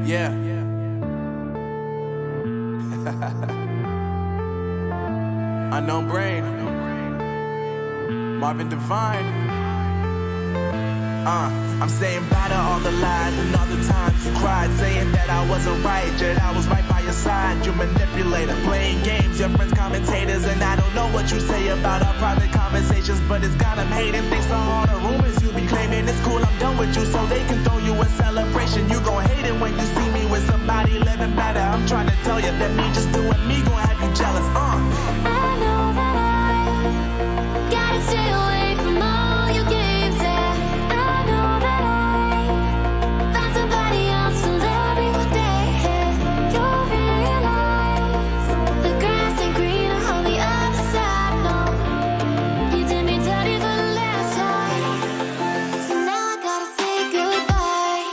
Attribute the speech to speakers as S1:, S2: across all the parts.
S1: Yeah. Unknown Brain, Marvin Divine. I'm saying bye to all the lies and all the times you cried, saying that I wasn't right, yet I was right by your side. You manipulator, playing games, your friends commentators, and I don't know what you say about our private conversations, but it's got them hating. Thanks to all the rumors you be claiming. It's cool, I'm done with you, so they can throw you a celebration. You gon' hate it when you see me with somebody living better. I'm trying to tell you that me just doing me gon' have you jealous.
S2: I know that I gotta stay away from all your games, yeah. I know that I found somebody else to love me one day, yeah. You'll realize the grass ain't greener on the other side, no. You did me dirty for the last time, so now I gotta say goodbye.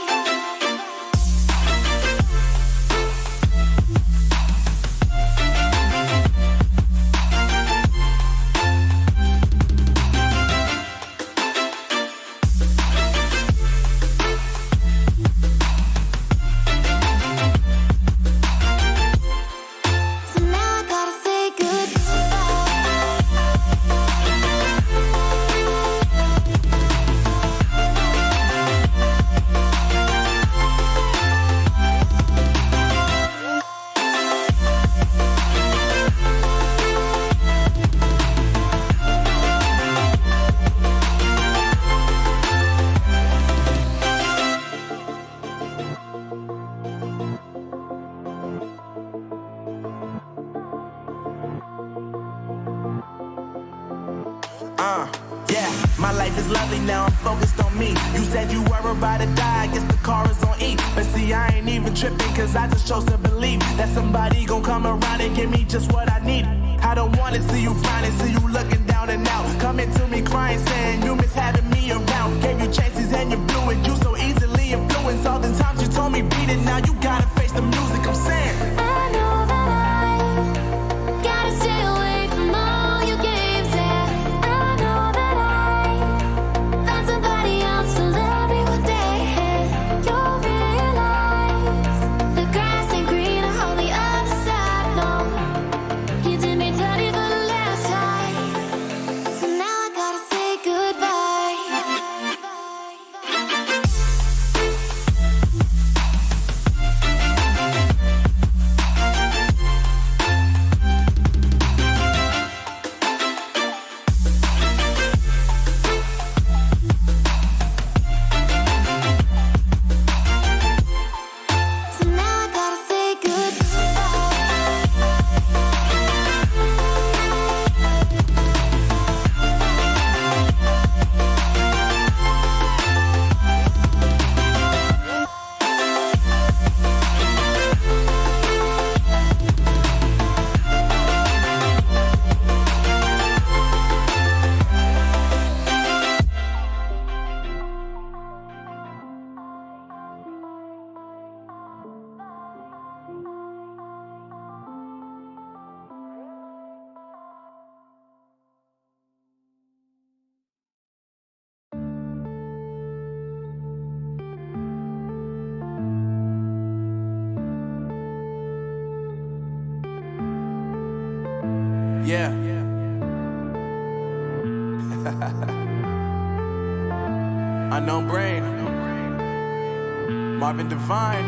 S2: So now I gotta say
S1: Yeah, my life is lovely now, I'm focused on me. You said you were about to die, I guess the car is on E. But see, I ain't even tripping, cause I just chose to believe that somebody gon' come around and give me just what I need. I don't wanna see you frowning, see you looking down and out, coming to me crying, saying you miss having me around. Gave you chances and you blew it, you so easily influenced. All the times you told me beat it, now you gotta face the music. I'm saying
S2: I know that I gotta stay away from all your games, yeah. I know that I found somebody else to love me one day, yeah. You'll realize the grass ain't greener on the other side, no. You did me dirty for the last time, so now I gotta say goodbye. So now I gotta say
S1: yeah. Unknown Brain, Marvin Divine.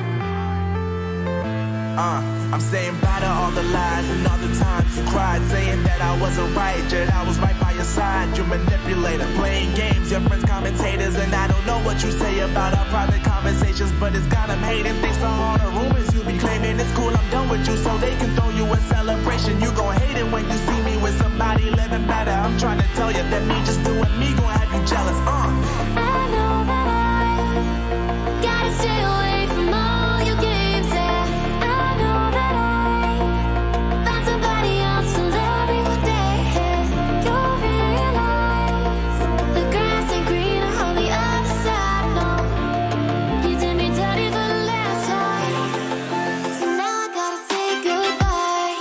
S1: I'm saying bye to all the lies and all the times you cried, saying that I wasn't right, yet I was right by your side. You manipulator, playing games, your friends commentators, and I don't know what you say about our private conversations, but it's got them hating. Thanks to all the rumors you be claiming. It's cool, I'm done with you, so they can throw you a celebration. You gon' hate it when you see me with somebody living better. I'm trying to tell you that me just doing me gon' have you jealous.
S2: I know that I gotta stay away from all your games, yeah. I know that I found somebody else to love me one day, yeah. You'll realize the grass ain't greener on the other side, no. You did me dirty for the last time, so now I gotta say goodbye.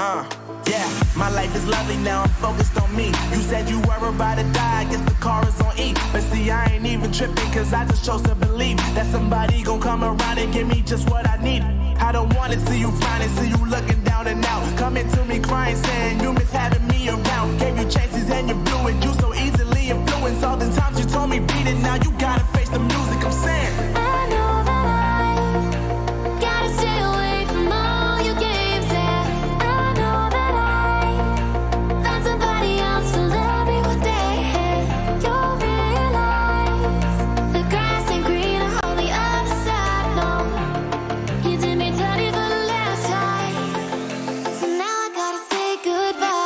S1: Yeah, my life is lovely now, I'm focused on me. You said you were about to die, I guess the car is on E. But see, I ain't even tripping, cause I just chose to believe that somebody gon' come around and give me just what I need. I don't wanna see you frowning, see you looking down and out. Coming to me crying, saying you miss having me around. Gave you chances and you blew it, you so easily influenced. All the times you told me beat it, now you gotta face the music, I'm saying.
S2: I know that I gotta stay away from all your games. Yeah, I know that I found somebody else to love me one day. You'll realize the grass ain't greener on the other side. No, you did me dirty for the last time, so now I gotta say goodbye.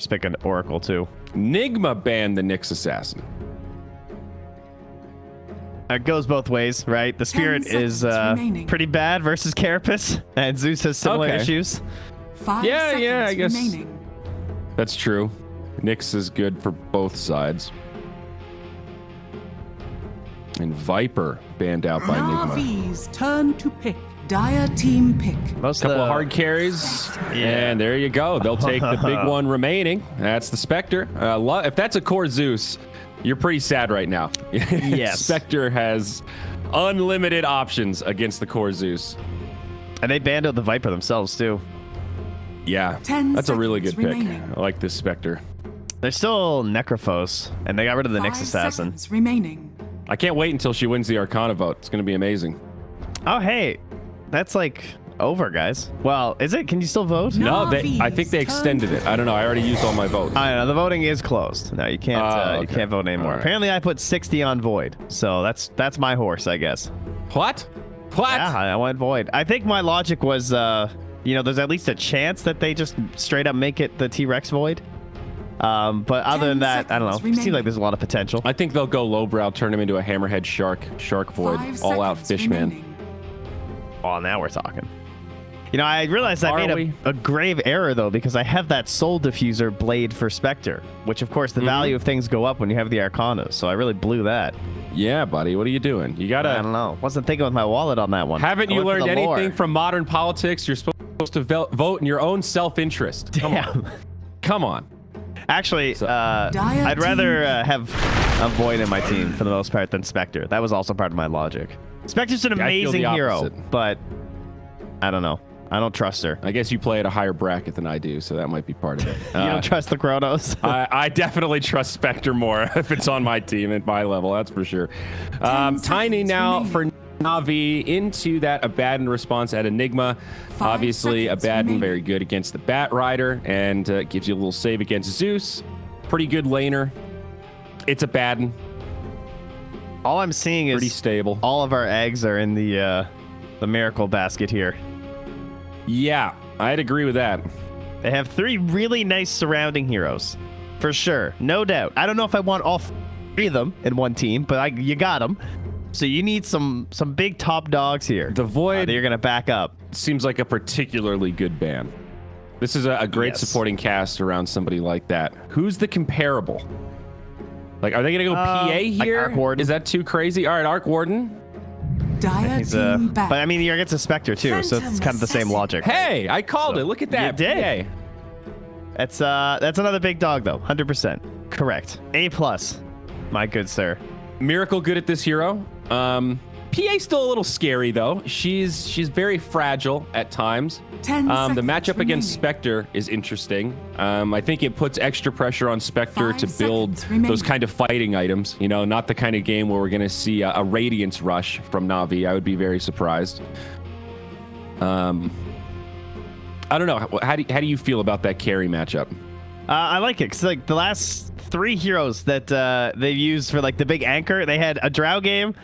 S3: Just pick an Oracle too.
S4: Nigma banned the Nyx Assassin.
S3: It goes both ways, right? The Spirit is pretty bad versus Carapace, and Zeus has similar issues.
S5: 5
S4: Yeah,
S5: seconds
S4: I guess
S5: remaining.
S4: that's true. Nyx is good for both sides. And Viper banned out by Nigma.
S5: Navi's turn to pick. Dire team pick.
S3: Most
S4: Couple
S3: of
S4: of
S3: the
S4: hard carries, and there you go. They'll take the big one remaining. That's the Spectre. If that's a core Zeus, you're pretty sad right now.
S3: Yes.
S4: Spectre has unlimited options against the core Zeus.
S3: And they banned out the Viper themselves too.
S4: Yeah,
S5: 10
S4: that's a really good
S5: seconds
S4: pick.
S5: remaining.
S4: I like this Spectre.
S3: They're still Necrophos, and they got rid of the Nyx
S5: 5
S3: Assassin.
S5: seconds remaining.
S4: I can't wait until she wins the Arcana vote. It's going to be amazing.
S3: Oh, hey, that's like over, guys. Well, is it? Can you still vote?
S4: No,
S5: Navi's
S4: I think they extended it. I don't know. I already used all my votes.
S3: I don't know. The voting is closed. No, you can't. You
S4: Okay.
S3: can't vote anymore.
S4: All right.
S3: Apparently, I put 60 on Void, so that's my horse, I guess.
S4: What? What?
S3: Yeah, I went Void. I think my logic was, there's at least a chance that they just straight up make it the T-Rex Void. But other
S5: 10
S3: than that, I don't know.
S5: seconds
S3: It seems like
S5: remaining.
S3: there's a lot of potential.
S4: I think they'll go lowbrow, turn him into a hammerhead shark void,
S5: 5
S4: all out
S5: seconds
S4: fishman.
S5: remaining.
S3: Oh, now we're talking. I realized I
S4: Are
S3: made
S4: we?
S3: a grave error, though, because I have that Soul Diffuser blade for Spectre, which, of course, the value of things go up when you have the Arcanas, so I really blew that.
S4: Yeah, buddy. What are you doing? You
S3: I
S4: gotta.
S3: don't know. Wasn't thinking with my wallet on that one.
S4: Haven't
S3: I
S4: you
S3: went for
S4: learned
S3: the lore.
S4: anything from modern politics? You're supposed to vote in your own self-interest. Come on.
S3: Damn.
S4: Come on.
S3: Actually,
S5: Dire
S3: I'd rather
S5: team.
S3: have a Void in my team for the most part than Spectre. That was also part of my logic. Spectre's an
S4: Yeah, I feel
S3: amazing
S4: the
S3: hero,
S4: opposite.
S3: but I don't know. I don't trust her.
S4: I guess you play at a higher bracket than I do, so that might be part of it.
S3: You don't trust the Chronos?
S4: I definitely trust Spectre more if it's on my team at my level, that's for sure. Tiny
S5: seconds
S4: now
S5: remaining.
S4: for Navi into that Abaddon response at Enigma.
S5: 5
S4: Obviously,
S5: seconds
S4: Abaddon
S5: remaining.
S4: very good against the Bat Rider and gives you a little save against Zeus. Pretty good laner. It's Abaddon.
S3: All I'm seeing
S4: Pretty
S3: is
S4: stable.
S3: all of our eggs are in the miracle basket here.
S4: Yeah, I'd agree with that.
S3: They have 3 really nice surrounding heroes, for sure, no doubt. I don't know if I want all 3 of them in one team, but you got them. So you need some big top dogs here.
S4: The Void
S3: that you're gonna back up.
S4: seems like a particularly good ban. This is a great
S3: Yes.
S4: supporting cast around somebody like that. Who's the comparable? Like, are they gonna go PA
S3: like
S4: here?
S3: Arc Warden.
S4: Is that too crazy? All right, Arc Warden.
S5: Dire
S3: He's
S5: team back.
S3: but I mean, you're against a Spectre too, so it's
S5: Phantom
S3: kind of the same
S5: Assassin.
S3: logic.
S4: Hey, I called
S3: So,
S4: it. Look at that.
S3: you did. That's another big dog though, 100%. Correct. A+, my good sir.
S4: Miracle good at this hero. PA's still a little scary though. She's very fragile at times.
S5: 10
S4: The
S5: seconds
S4: matchup against
S5: remaining.
S4: Spectre is interesting. I think it puts extra pressure on Spectre
S5: 5
S4: to build
S5: seconds remaining.
S4: those kind of fighting items. You know, not the kind of game where we're going to see a Radiance rush from Navi. I would be very surprised. I don't know. How do you feel about that carry matchup?
S3: I like it because like the last 3 heroes that they've used for like the big anchor, they had a Drow game,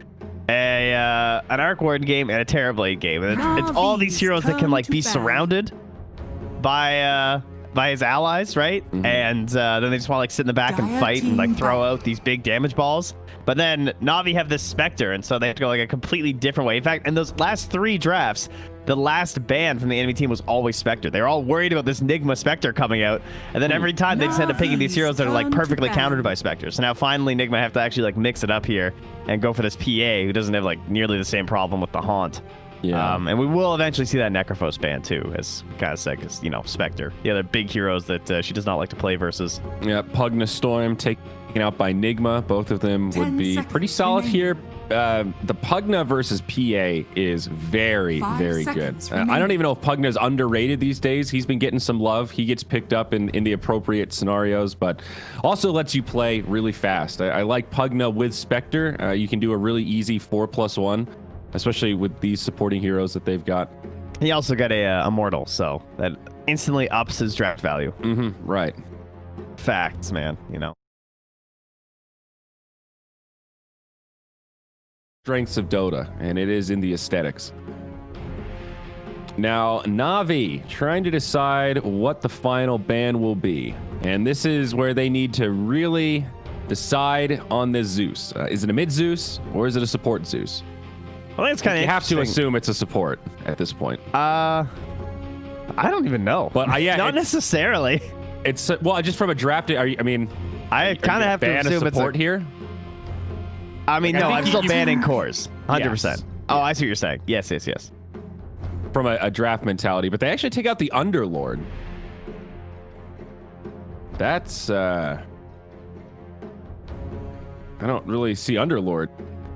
S3: an Arc Warden game, and a Terrorblade game. And it's all these heroes that can like be surrounded by his allies, right? And then they just want to like sit in the back and
S5: Dire
S3: fight and like
S5: team
S3: throw
S5: back.
S3: out these big damage balls. But then Navi have this Spectre, and so they have to go like a completely different way. In fact, in those last 3 drafts, the last ban from the enemy team was always Spectre. They were all worried about this Nigma Spectre coming out, and then every time they just end up picking these heroes that are like
S5: Navi's
S3: perfectly
S5: turn to
S3: countered
S5: ban.
S3: by Spectre. So now finally Nigma have to actually like mix it up here and go for this PA who doesn't have like nearly the same problem with the Haunt.
S4: Yeah.
S3: And we will eventually see that Necrophos ban too, as kind of said, because Spectre, the other big heroes that she does not like to play versus.
S4: Yeah, Pugna Storm taken out by Nigma. Both of them
S5: 10
S4: would be
S5: seconds
S4: pretty solid
S5: remaining.
S4: here. The Pugna versus PA is very,
S5: 5
S4: very good.
S5: seconds
S4: I don't
S5: remaining.
S4: even know if Pugna's underrated these days. He's been getting some love. He gets picked up in the appropriate scenarios, but also lets you play really fast. I like Pugna with Spectre. You can do a really easy 4+1, especially with these supporting heroes that they've got.
S3: He also got a Immortal, so that instantly ups his draft value.
S4: Right.
S3: Facts, man.
S4: Strengths of Dota, and it is in the aesthetics. Now, Navi trying to decide what the final ban will be. And this is where they need to really decide on this Zeus. Is it a mid Zeus or is it a support Zeus?
S3: I think it's kind of
S4: You have to assume it's a support at this point.
S3: I don't even know.
S4: But yeah,
S3: not necessarily.
S4: It's well, just from a draft. I mean,
S3: I kind of have to
S4: ban a
S3: assume it's
S4: support here.
S3: I mean,
S4: I
S3: no,
S4: think
S3: I'm still
S4: you-
S3: banning cores, 100%.
S4: Yes.
S3: Oh, I see what you're saying. Yes, yes, yes.
S4: From a draft mentality, but they actually take out the Underlord. That's I don't really see Underlord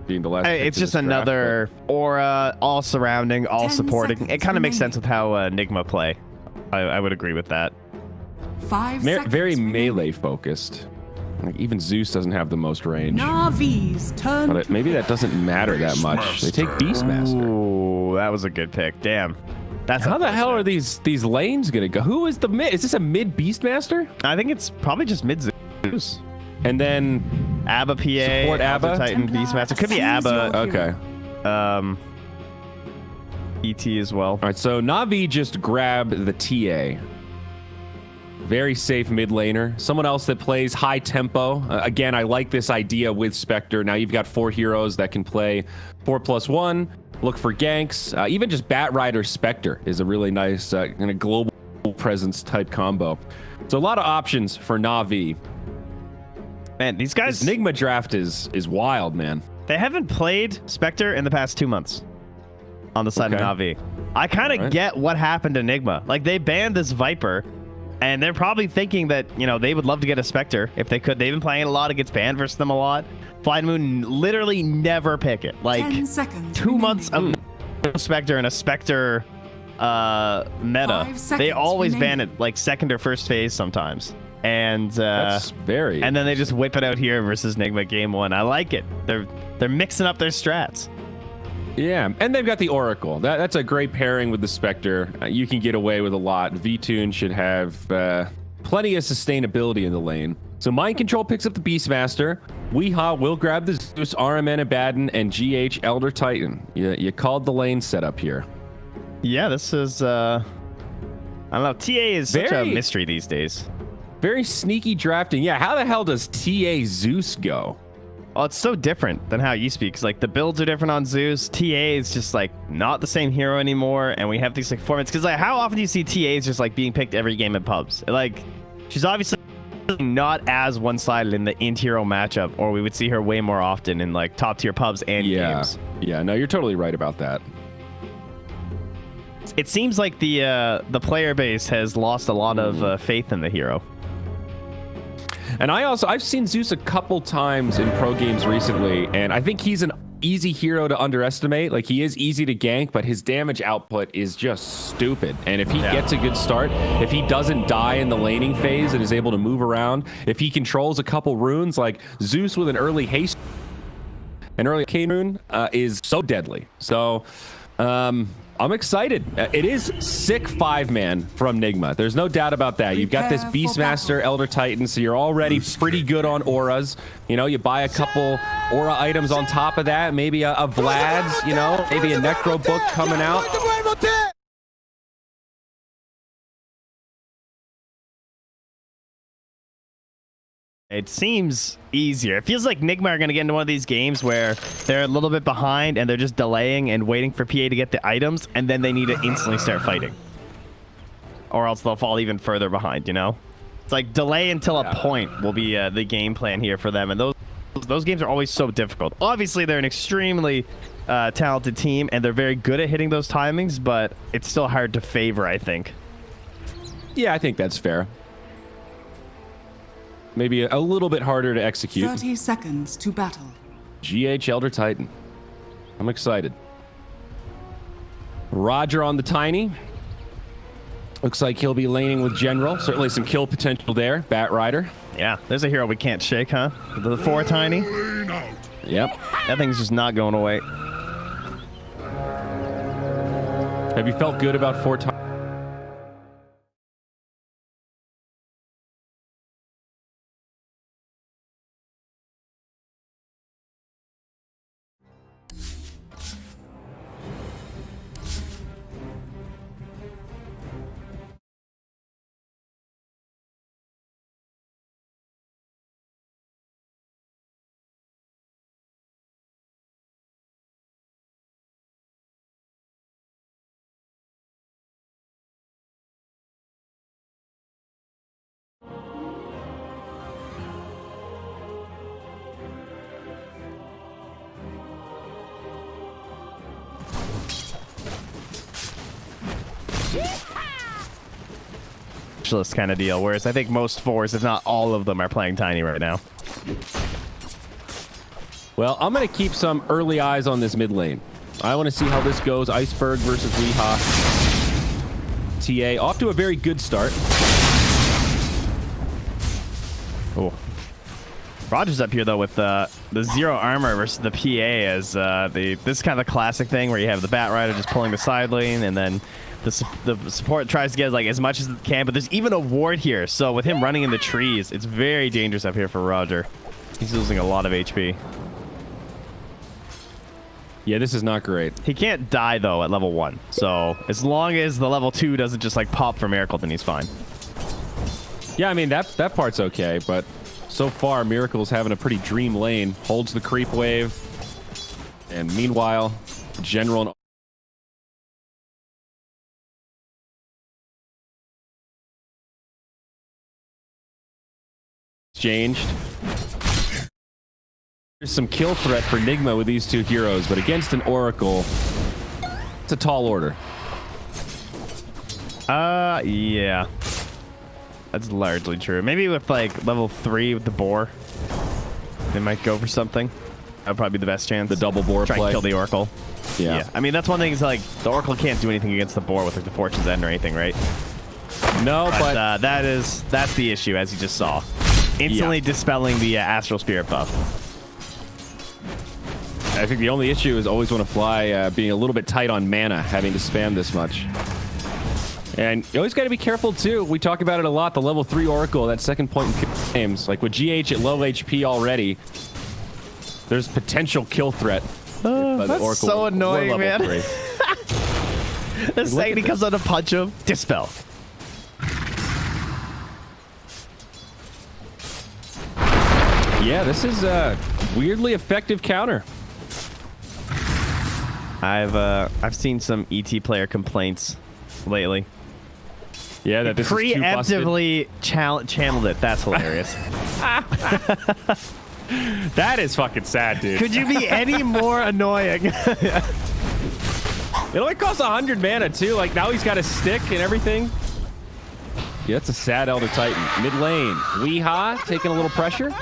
S4: being the last. pick
S3: It's
S4: to
S3: just
S4: this draft,
S3: another aura, all surrounding, all
S5: 10
S3: supporting.
S5: seconds
S3: It kind of makes
S5: remaining.
S3: sense with how Nigma play. I would agree with that.
S5: 5
S4: but
S5: seconds.
S4: very
S5: remaining.
S4: melee focused. Like even Zeus doesn't have the most range.
S5: Navi's turn.
S4: But maybe that doesn't matter that much. They take Beastmaster.
S3: Ooh, that was a good pick. Damn. That's
S4: How the hell are
S3: unfortunate.
S4: these lanes gonna go? Who is the mid? Is this a mid Beastmaster?
S3: I think it's probably just mid Zeus.
S4: And then
S3: Abba PA,
S4: Support Abba?
S3: Alpha Titan, Beastmaster. Could be Abba,
S4: okay.
S3: ET as well.
S4: All right, so Navi just grabbed the TA. Very safe mid laner. Someone else that plays high tempo. Again, I like this idea with Spectre. Now you've got 4 heroes that can play 4+1. Look for ganks. Even just Bat Rider Spectre is a really nice kind of global presence type combo. So a lot of options for Navi.
S3: Man, these guys,
S4: This Nigma draft is wild, man.
S3: they haven't played Spectre in the past 2 months on the side
S4: Okay.
S3: of Navi. I kind of
S4: Alright.
S3: get what happened to Nigma. Like, they banned this Viper, and they're probably thinking that, you know, they would love to get a Spectre if they could. They've been playing a lot. It gets banned versus them a lot. Flying Moon literally never pick it. Like,
S5: 10 seconds
S3: 2 months
S5: remaining.
S3: of Spectre and a Spectre meta.
S5: 5
S3: They
S5: seconds
S3: always ban
S5: remaining.
S3: it like second or first phase sometimes. And
S4: That's very.
S3: and then they just whip it out here versus Nigma game 1. I like it. They're mixing up their strats.
S4: Yeah, and they've got the Oracle. That's a great pairing with the Spectre. You can get away with a lot. V-Tune should have plenty of sustainability in the lane. So Mind Control picks up the Beastmaster. Weehaw will grab the Zeus, RMN Abaddon, and GH Elder Titan. You called the lane setup here.
S3: Yeah, this is I don't know. TA is such a
S4: Very-
S3: mystery these days.
S4: Very sneaky drafting. Yeah, how the hell does TA Zeus go?
S3: Oh, it's so different than how it used to be. Because like the builds are different on Zeus. TA is just like not the same hero anymore, and we have these like formats. Because like, how often do you see TAs just like being picked every game in pubs? Like, she's obviously not as one-sided in the in-hero matchup, or we would see her way more often in like top-tier pubs and games.
S4: Yeah, no, you're totally right about that.
S3: It seems like the player base has lost a lot of faith in the hero.
S4: And I've seen Zeus a couple times in pro games recently, and I think he's an easy hero to underestimate. Like, he is easy to gank, but his damage output is just stupid. And if he gets a good start, if he doesn't die in the laning phase and is able to move around, if he controls a couple runes, like Zeus with an early haste, an early Kane rune is so deadly. So I'm excited. It is sick 5-man from Nigma. There's no doubt about that. You've got this
S5: Prepare for
S4: Beastmaster, Elder Titan, so you're already pretty good on auras. You know, you buy a couple aura items on top of that, maybe a Vlad's, you know, maybe a Necro book coming out.
S3: It seems easier. It feels like Nigma are going to get into one of these games where they're a little bit behind and they're just delaying and waiting for PA to get the items, and then they need to instantly start fighting. Or else they'll fall even further behind, you know? It's like delay until a point will be the game plan here for them, and those games are always so difficult. Obviously, they're an extremely talented team, and they're very good at hitting those timings, but it's still hard to favor, I think.
S4: Yeah, I think that's fair. Maybe a little bit harder to execute.
S5: 30 seconds to battle.
S4: GH Elder Titan. I'm excited. Roger on the Tiny. Looks like he'll be laning with General. Certainly some kill potential there. Bat Rider.
S3: Yeah, there's a hero we can't shake, huh? The 4 Tiny.
S4: Yep.
S3: That thing's just not going away.
S4: Have you felt good about 4 times?
S3: Specialist kind of deal, whereas I think most fours, if not all of them, are playing Tiny right now.
S4: Well, I'm going to keep some early eyes on this mid lane. I want to see how this goes. Iceberg versus Weehaw. TA off to a very good start.
S3: Oh. Roger's up here, though, with the zero armor versus the PA as this is kind of the classic thing where you have the Bat Rider just pulling the side lane, and then the support tries to get like as much as it can, but there's even a ward here. So with him running in the trees, it's very dangerous up here for Roger. He's losing a lot of HP.
S4: Yeah, this is not great.
S3: He can't die, though, at level 1. So as long as the level 2 doesn't just like pop for Miracle, then he's fine.
S4: Yeah, I mean, that part's okay, but so far, Miracle's having a pretty dream lane. Holds the creep wave. And meanwhile, General... exchanged. There's some kill threat for Nigma with these two heroes, but against an Oracle, it's a tall order.
S3: Yeah. That's largely true. Maybe with like level 3 with the boar, they might go for something. That would probably be the best chance.
S4: The double boar
S3: Try
S4: play.
S3: and kill the Oracle.
S4: Yeah.
S3: I mean, that's one thing is like the Oracle can't do anything against the boar with like the Fortune's End or anything, right?
S4: No, but
S3: that's the issue, as you just saw. Instantly dispelling the Astral Spirit buff.
S4: I think the only issue is always want to fly being a little bit tight on mana, having to spam this much. And you always got to be careful, too. We talk about it a lot. The level 3 Oracle, that second point in games. Like with GH at low HP already, there's potential kill threat. By the
S3: That's so annoying, man. The second he comes out to punch him, dispel.
S4: Yeah, this is a weirdly effective counter.
S3: I've seen some ET player complaints lately.
S4: Yeah, that this is too busted.
S3: Preemptively channeled it. That's hilarious.
S4: That is fucking sad, dude.
S3: Could you be any more annoying?
S4: It only costs 100 mana, too. Like, now he's got a stick and everything. Yeah, that's a sad Elder Titan. Mid lane. Weehaw taking a little pressure.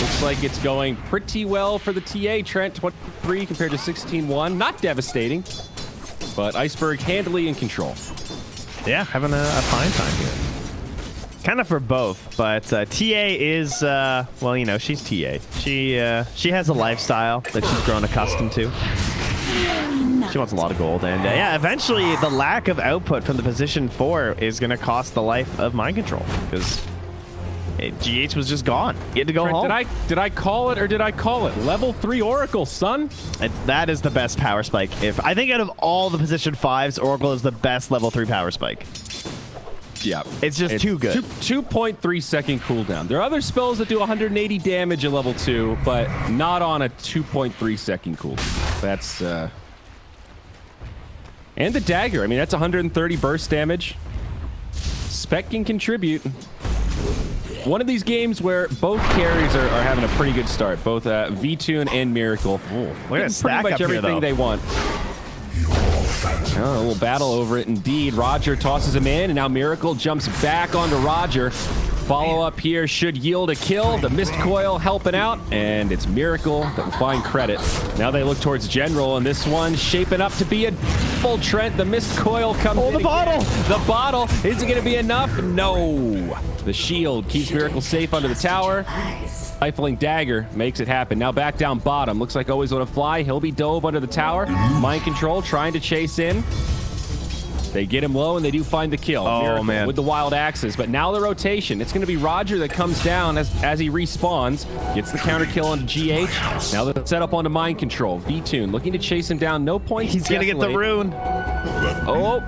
S4: Looks like it's going pretty well for the TA. Trent, 23 compared to 16-1. Not devastating, but Iceberg handily in control.
S3: Yeah, having a fine time here. Kind of for both, but TA is, well, you know, she's TA. She has a lifestyle that she's grown accustomed to. She wants a lot of gold, and yeah, eventually the lack of output from the position 4 is going to cost the life of Mind Control, because GH was just gone. He had to go home.
S4: Did I call it or did I call it? Level 3 Oracle, son.
S3: That is the best power spike. I think out of all the position 5s, Oracle is the best level 3 power spike.
S4: Yeah.
S3: It's just too good.
S4: 2.3 second cooldown. There are other spells that do 180 damage at level 2, but not on a 2.3 second cooldown. That's and the dagger. I mean, that's 130 burst damage. Spec can contribute. One of these games where both carries are having a pretty good start. Both V-Tune and Miracle.
S3: Look at
S4: pretty much everything they want. Oh, a little battle over it indeed. Roger tosses him in, and now Miracle jumps back onto Roger. Follow up here should yield a kill. The Mist Coil helping out, and it's Miracle that will find credit. Now they look towards General, and this one shaping up to be a full Trent. The Mist Coil comes in.
S3: The bottle!
S4: The bottle! Is it going to be enough? No. The shield keeps Miracle safe under the tower. Rifling dagger makes it happen. Now back down bottom. Looks like always want to fly. He'll be dove under the tower. Mind Control trying to chase in. They get him low, and they do find the kill.
S3: Oh,
S4: Miracle
S3: man.
S4: with the wild axes. But now the rotation. It's going to be Roger that comes down as he respawns. Gets the counter kill onto GH. Now the setup onto Mind Control. V-Tune looking to chase him down. No points.
S3: He's going to get the rune.
S4: Oh.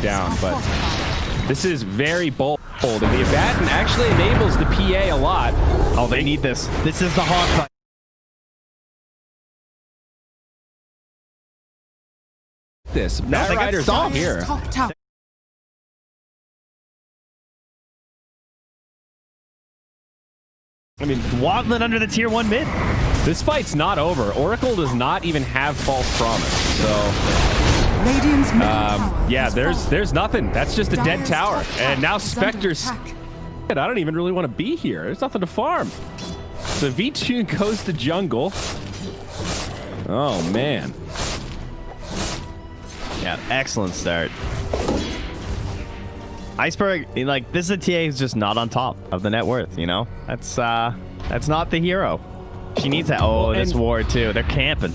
S4: down, but this is very bold. And the Abaddon actually enables the PA a lot.
S3: Oh, they need this. This is the hog fight.
S4: This
S3: No, they got
S4: Rider's
S3: stomped.
S4: here.
S5: Top tower.
S3: I mean, waddling under the tier 1 mid.
S4: This fight's not over. Oracle does not even have false promise. So
S5: Radiant's middle tower
S4: yeah,
S5: has
S4: there's nothing. That's just a dead
S5: Dire's
S4: tower.
S5: top
S4: And now
S5: is under
S4: Spectre's.
S5: attack.
S4: I don't even really want to be here. There's nothing to farm. So V2 goes to jungle. Oh man.
S3: Yeah, excellent start. Iceberg, like, this is a TA who's just not on top of the net worth, you know? That's not the hero. She needs that. Oh,
S4: Well,
S3: this
S4: and-
S3: ward too. They're camping.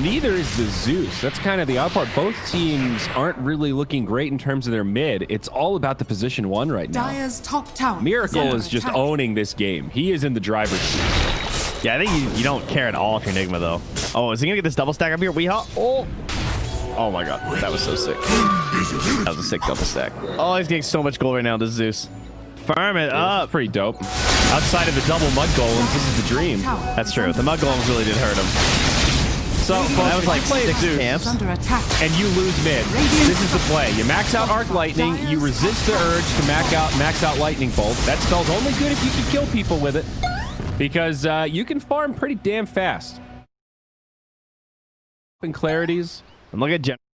S4: Neither is the Zeus. That's kind of the odd part. Both teams aren't really looking great in terms of their mid. It's all about the position 1 right now.
S5: Dire's top tower.
S4: Miracle
S5: under
S4: is just
S5: attack.
S4: owning this game. He is in the driver's seat.
S3: Yeah, I think you don't care at all if you're Nigma, though. Oh, is he gonna get this double stack up here? Oh my god, that was so sick. That was a sick double stack. Oh, he's getting so much gold right now, this Zeus. Farm it
S4: This
S3: up.
S4: is pretty dope. Outside of the double mud golems, this is the dream.
S5: Tower
S3: That's
S5: is
S3: true.
S5: under
S3: The mud golems really did hurt him.
S4: So, folks,
S3: That was
S4: if
S3: like
S4: you play
S3: 6
S4: Zeus
S3: camps.
S5: under attack.
S4: and you lose mid, this is the play. You max out Arc Lightning, you resist the urge to max out Lightning Bolt. That spell's only good if you can kill people with it, because you can farm pretty damn fast. And clarities.
S3: And look at Jen.